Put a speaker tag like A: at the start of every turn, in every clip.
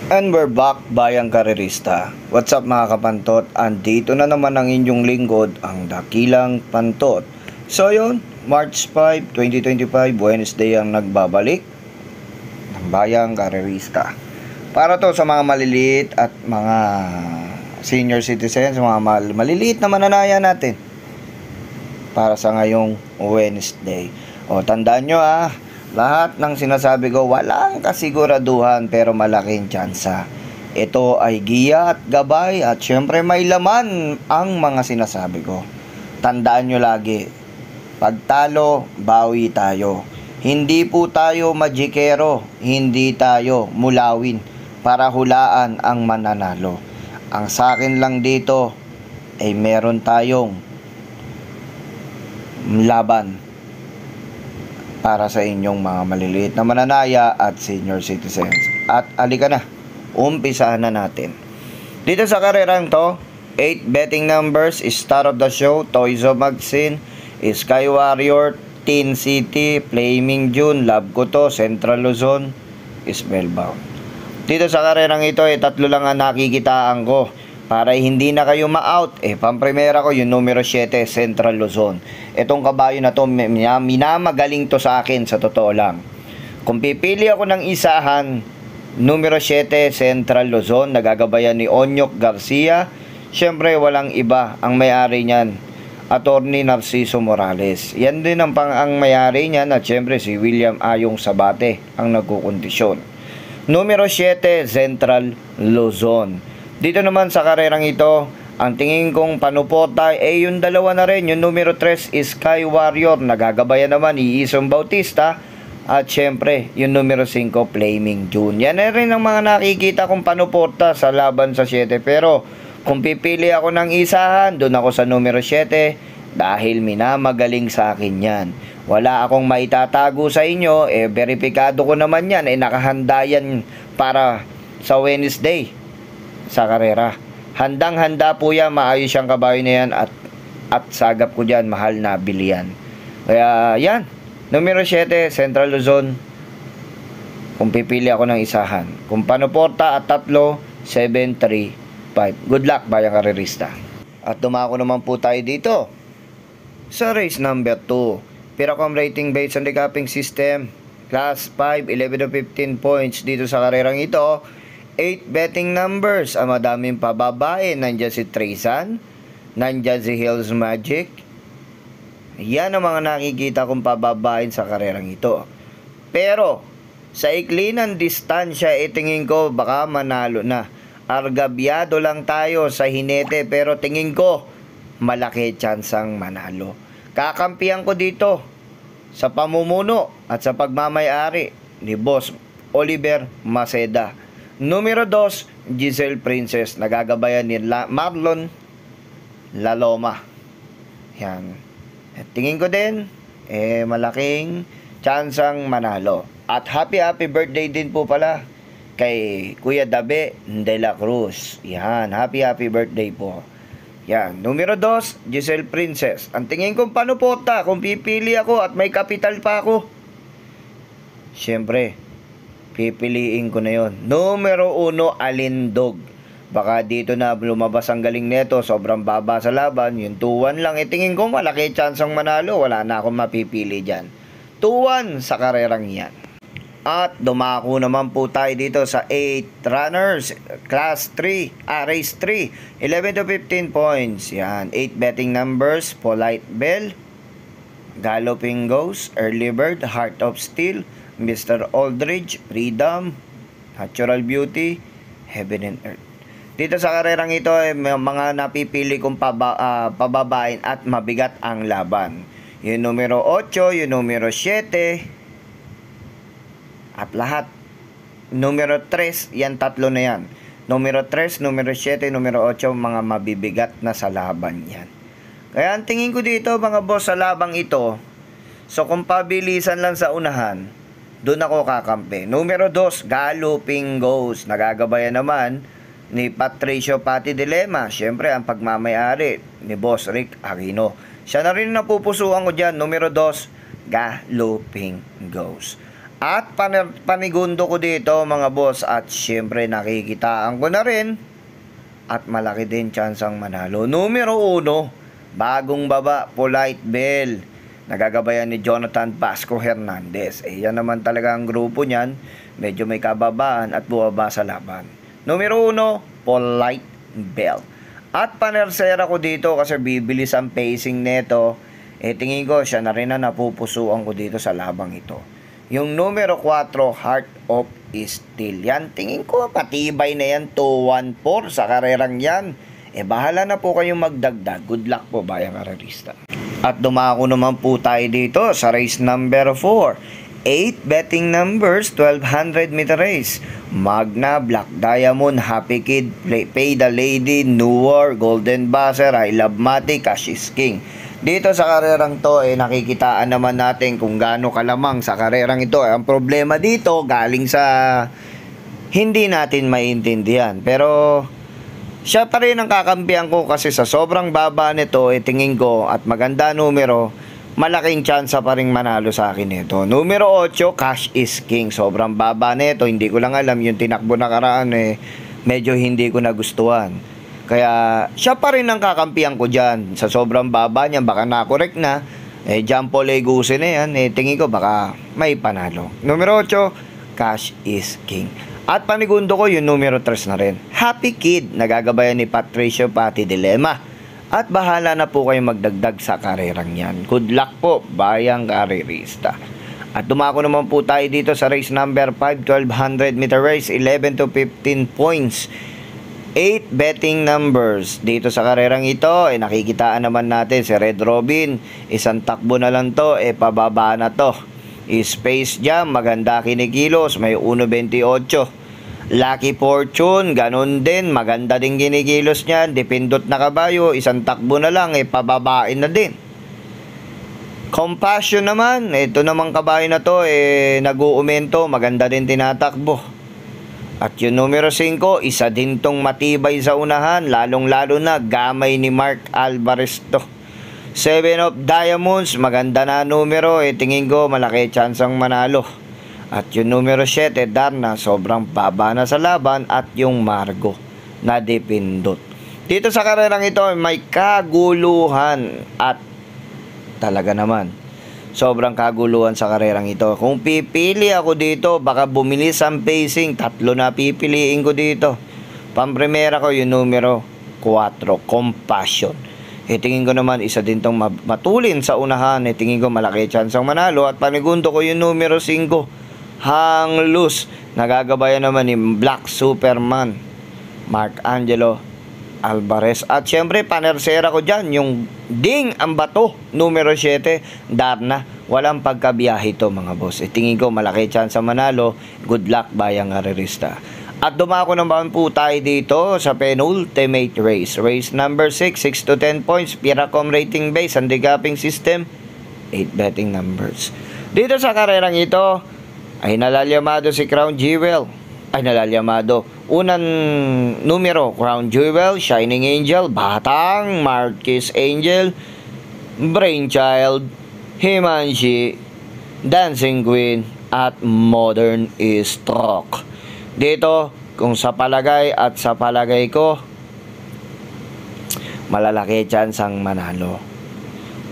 A: And we're back, Bayang Karerista. What's up mga kapantot? Andito na naman ang inyong lingkod, ang Dakilang Pantot. So yun, March 5, 2025, Wednesday ang nagbabalik ng Bayang Karerista. Para to sa mga maliliit at mga senior citizens, mga maliliit na mananaya natin. Para sa ngayong Wednesday. O tandaan nyo lahat ng sinasabi ko walang kasiguraduhan pero malaking tsansa. Ito ay giya at gabay at syempre may laman ang mga sinasabi ko. Tandaan nyo lagi, pagtalo, bawi tayo. Hindi po tayo magikero, hindi tayo mulawin para hulaan ang mananalo. Ang sa akin lang dito ay meron tayong laban para sa inyong mga maliliit na mananaya at senior citizens. At alika na, umpisahan na natin. Dito sa karerang to, 8 betting numbers, start of the show, Toyzo Magazine, Sky Warrior, Teen City, Flaming June, Love Ko To, Central Luzon, Spellbound. Dito sa karerang ito, tatlo lang ang nakikitaan ko. Para hindi na kayo ma-out, pamprimera ko yung numero 7, Central Luzon. Itong kabayo na to, minamagaling to sa akin, sa totoo lang. Kung pipili ako ng isahan, numero 7, Central Luzon, nagagabayan ni Onyok Garcia. Siyempre, walang iba ang may-ari niyan, Attorney Narciso Morales. Yan din ang may-ari niyan at siyempre si William Ayong Sabate ang nagkukondisyon. Numero 7, Central Luzon. Dito naman sa karerang ito, ang tingin kong panupota yung dalawa na rin. Yung numero 3 is Sky Warrior, nagagabayan naman ni Isong Bautista. At syempre, yung numero 5, Flaming June. Yan na rin ang mga nakikita kong panuporta sa laban sa 7. Pero kung pipili ako ng isahan, doon ako sa numero 7 dahil minamagaling sa akin yan. Wala akong maitatago sa inyo, veripikado ko naman yan, nakahanda yan para sa Wednesday sa karera. Handang-handa po yan, maayos siyang kabayo na yan at sagap ko dyan, mahal na bilian. Kaya yan, numero 7, Central Luzon, kung pipili ako ng isahan. Kung panuporta at 3, 7, 3, 5. Good luck, Bayang Karerista. At dumako naman po tayo dito sa race number 2. Piracom rating based on recapping system, class 5, 11 to 15 points. Dito sa karerang ito, 8 betting numbers. Ang madaming pababae. Nandyan si Trizan, nandyan si Hills Magic. Yan ang mga nakikita kong pababain sa karerang ito. Pero sa ikli ng distansya, tingin ko baka manalo na. Argabyado lang tayo sa hinete, pero tingin ko malaki tsansang manalo. Kakampihan ko dito sa pamumuno at sa pagmamayari ni Boss Oliver Maceda. Numero 2, Giselle Princess, nagagabayan ni Marlon Laloma. Yan. At tingin ko din, malaking tsansang manalo. At happy birthday din po pala kay Kuya Dabe de la Cruz. Yan, happy birthday po. Yan, numero 2, Giselle Princess. Ang tingin kong panupota, kung pipili ako at may kapital pa ako, syempre, pipiliin ko na yon. Numero 1, Alindog. Baka dito na lumabas ang galing neto. Sobrang baba sa laban. Yung 2-1 lang. Tingin ko malaki chansang manalo. Wala na akong mapipili dyan. 2-1 sa karerang yan. At dumako naman po tayo dito sa 8 runners. Class 3. Race 3. 11 to 15 points. Yan. 8 betting numbers. Polite Bell, Galloping Ghost, Early Bird, Heart of Steel, Mr. Aldridge, Freedom, Natural Beauty, Heaven and Earth. Dito sa karerang ito, mga napipili kong pababain at mabigat ang laban. Yung numero 8, yung numero 7, at lahat. Numero 3, yan tatlo na yan. Numero 3, numero 7, numero 8, mga mabibigat na sa laban yan. Kaya ang tingin ko dito mga boss sa labang ito, so kung pabilisan lang sa unahan, doon ako kakampi. Numero 2, Galloping Ghost. Nagagabayan naman ni Patricio Pati Dilema. Siyempre, ang pagmamayari ni Boss Rick Aquino. Siya na rin napupusuan ko dyan. Numero 2, Galloping Ghost. At panigundo ko dito mga boss, at syempre nakikitaan ko na rin at malaki din tsansang manalo. Numero 1, bagong baba, Polite Bell. Nagagabayan ni Jonathan Pasco Hernandez. Yan naman talaga ang grupo niyan. Medyo may kababaan at buwaba sa laban. Numero 1, Polite Bell. At panersera ko dito kasi bibilis ang pacing neto. Tingin ko siya na rin na napupusuan ko dito sa labang ito. Yung numero 4, Heart of Steel. Yan, tingin ko patibay na yan, 2-1-4 sa karerang yan. Bahala na po kayong magdagdag. Good luck po, bayang karerista. At dumako naman po tayo dito sa race number 4. 8 betting numbers, 1200 meter race. Magna, Black Diamond, Happy Kid, Pay the Lady, Newer, Golden Buzzer, I Love Mati, Cash is King. Dito sa karerang to, nakikitaan naman natin kung gaano kalamang sa karerang ito. Ang problema dito, galing sa hindi natin maintindihan. Pero siya pa rin ang kakampihan ko kasi sa sobrang baba nito, tingin ko at maganda numero, malaking tsansa pa rin manalo sa akin ito. Numero 8, Cash is King. Sobrang baba nito, hindi ko lang alam yung tinakbo na karaan medyo hindi ko nagustuhan. Kaya siya pa rin ang kakampihan ko dyan. Sa sobrang baba niya, baka na-correct na. John Paul Legusi na yan. Tingin ko baka may panalo. Numero 8, Cash is King. At panigundo ko yung numero 3 na rin. Happy Kid, nagagabayan ni Patricio Pati Dilema. At bahala na po kayong magdagdag sa karerang yan. Good luck po, bayang karerista. At dumako naman po tayo dito sa race number 5, 1200 meter race, 11 to 15 points. 8 betting numbers. Dito sa karerang ito, nakikitaan naman natin si Red Robin. Isang takbo na lang to, pababa na to. Space Jam, maganda kinikilos, may 1.28. Lucky Fortune, ganun din, maganda din kinikilos niyan. Depindot na kabayo, isang takbo na lang, pababain na din. Compassion naman, ito namang kabayo na to, nag-uumento, maganda din tinatakbo. At yung numero 5, isa din tong matibay sa unahan, lalong-lalo na gamay ni Mark Alvarez to. 7 of Diamonds, maganda na numero, tingin ko malaki tsansang manalo. At yung numero 7, Darna, sobrang baba na sa laban. At yung Margo, na depindot. Dito sa karerang ito, may kaguluhan. At talaga naman, sobrang kaguluhan sa karerang ito. Kung pipili ako dito, baka bumilis ang pacing. 3 na pipiliin ko dito. Pampremera ko yung numero 4, Compassion. Tingin ko naman isa din tong matulin sa unahan. Tingin ko malaki tsansang manalo. At panigundo ko yung numero 5, Hang Loose. Nagagabayan naman ni Black Superman, Mark Angelo Alvarez. At syempre panersera ko dyan yung Ding ang Bato, numero 7, Darna. Walang pagkabiyahe to mga boss. Tingin ko malaki chance sa manalo. Good luck bayang karerista. At dumako naman po tayo dito sa penultimate race. Race number 6, 6 to 10 points. Piracom rating base, handicapping system, 8 betting numbers. Dito sa karerang ito, ay nalalyamado si Crown Jewel. Unang numero, Crown Jewel, Shining Angel, Batang, Marquis Angel, Brainchild, Himanshi, Dancing Queen, at Modern Stroke. Dito, kung sa palagay ko, malalaki tsansang manalo.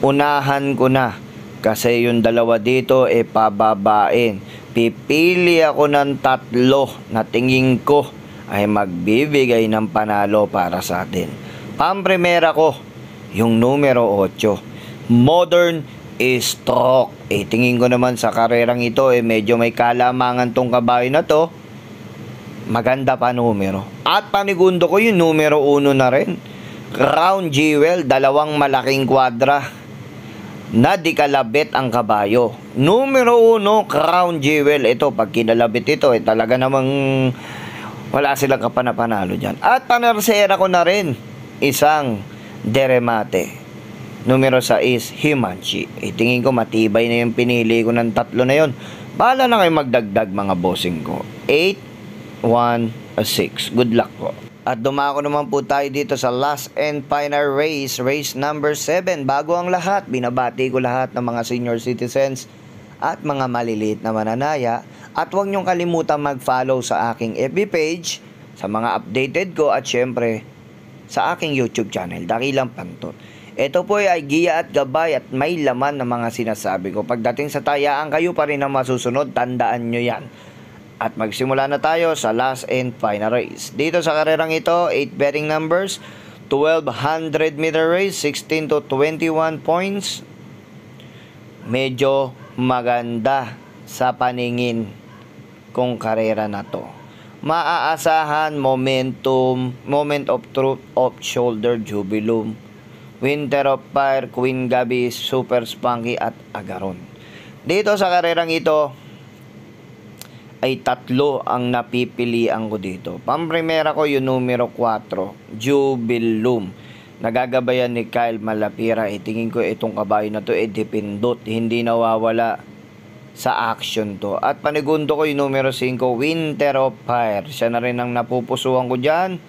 A: Unahan ko na kasi yung dalawa dito pababain. Pipili ako ng 3 na tingin ko ay magbibigay ng panalo para sa atin. Pampremera ko yung numero 8, Modern Stroke. Tingin ko naman sa karerang ito medyo may kalamangan tong kabayo na to. Maganda pa numero. At panigundo ko yung numero 1 na rin, Crown Jewel, 2 malaking kwadra na di kalabit ang kabayo. Numero 1, Crown Jewel. Ito, pag kinalabit ito, talaga namang wala silang kapanapanalo dyan. At panersera ko na rin isang Deremate. Numero 6, Himanshi. Tingin ko matibay na yung pinili ko ng 3 na yon. Bahala na kayo magdagdag mga bossing ko. 8, 1, 6. Good luck po. At dumako naman po tayo dito sa last and final race, race number 7. Bago ang lahat, binabati ko lahat ng mga senior citizens at mga maliliit na mananaya. At huwag niyong kalimutan mag-follow sa aking FB page, sa mga updated ko at syempre sa aking YouTube channel, Dakilang Pantot. Ito po ay giya at gabay at may laman ng mga sinasabi ko. Pagdating sa tayaan, kayo pa rin ang masusunod, tandaan nyo yan. At magsimula na tayo sa last and final race. Dito sa karerang ito, 8 betting numbers, 1200 meter race, 16 to 21 points. Medyo maganda sa paningin kung karera na to. Maaasahan, momentum, moment of truth, off shoulder, jubilum, Winter of Fire, Queen Gabi, Super Spunky at Agaron. Dito sa karerang ito ay tatlo ang napipilian ko dito. Pampremera ko yung numero 4, Jubilum. Nagagabayan ni Kyle Malapira. Tingin ko itong kabayo na to dipindot, hindi nawawala sa action to. At panigundo ko yung numero 5, Winter of Fire. Siya na rin ang napupusuan ko dyan.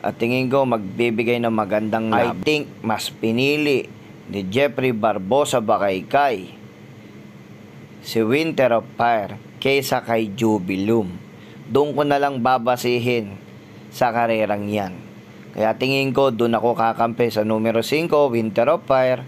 A: At tingin ko magbibigay ng magandang laban. I think mas pinili ni Jeffrey Barbosa Bakaykay si Winter of Fire kaysa kay Jubilum. Doon ko na lang babasihin sa karerang yan. Kaya tingin ko doon ako kakampi sa numero 5, Winter of Fire,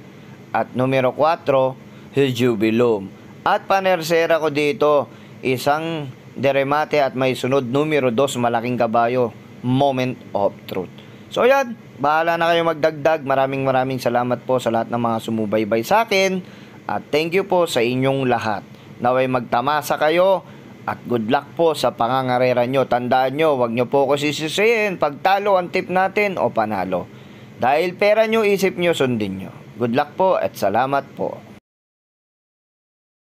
A: at numero 4, Jubilum. At panersera ko dito, isang deremate at may sunod numero 2, malaking kabayo, Moment of Truth. So yan, bahala na kayo magdagdag. Maraming salamat po sa lahat ng mga sumubaybay sa akin. At thank you po sa inyong lahat. Naway magtamasa kayo at good luck po sa pangangarera nyo. Tandaan nyo, wag nyo po ako sisisihin pag talo ang tip natin o panalo. Dahil pera nyo, isip nyo, sundin nyo. Good luck po at salamat po.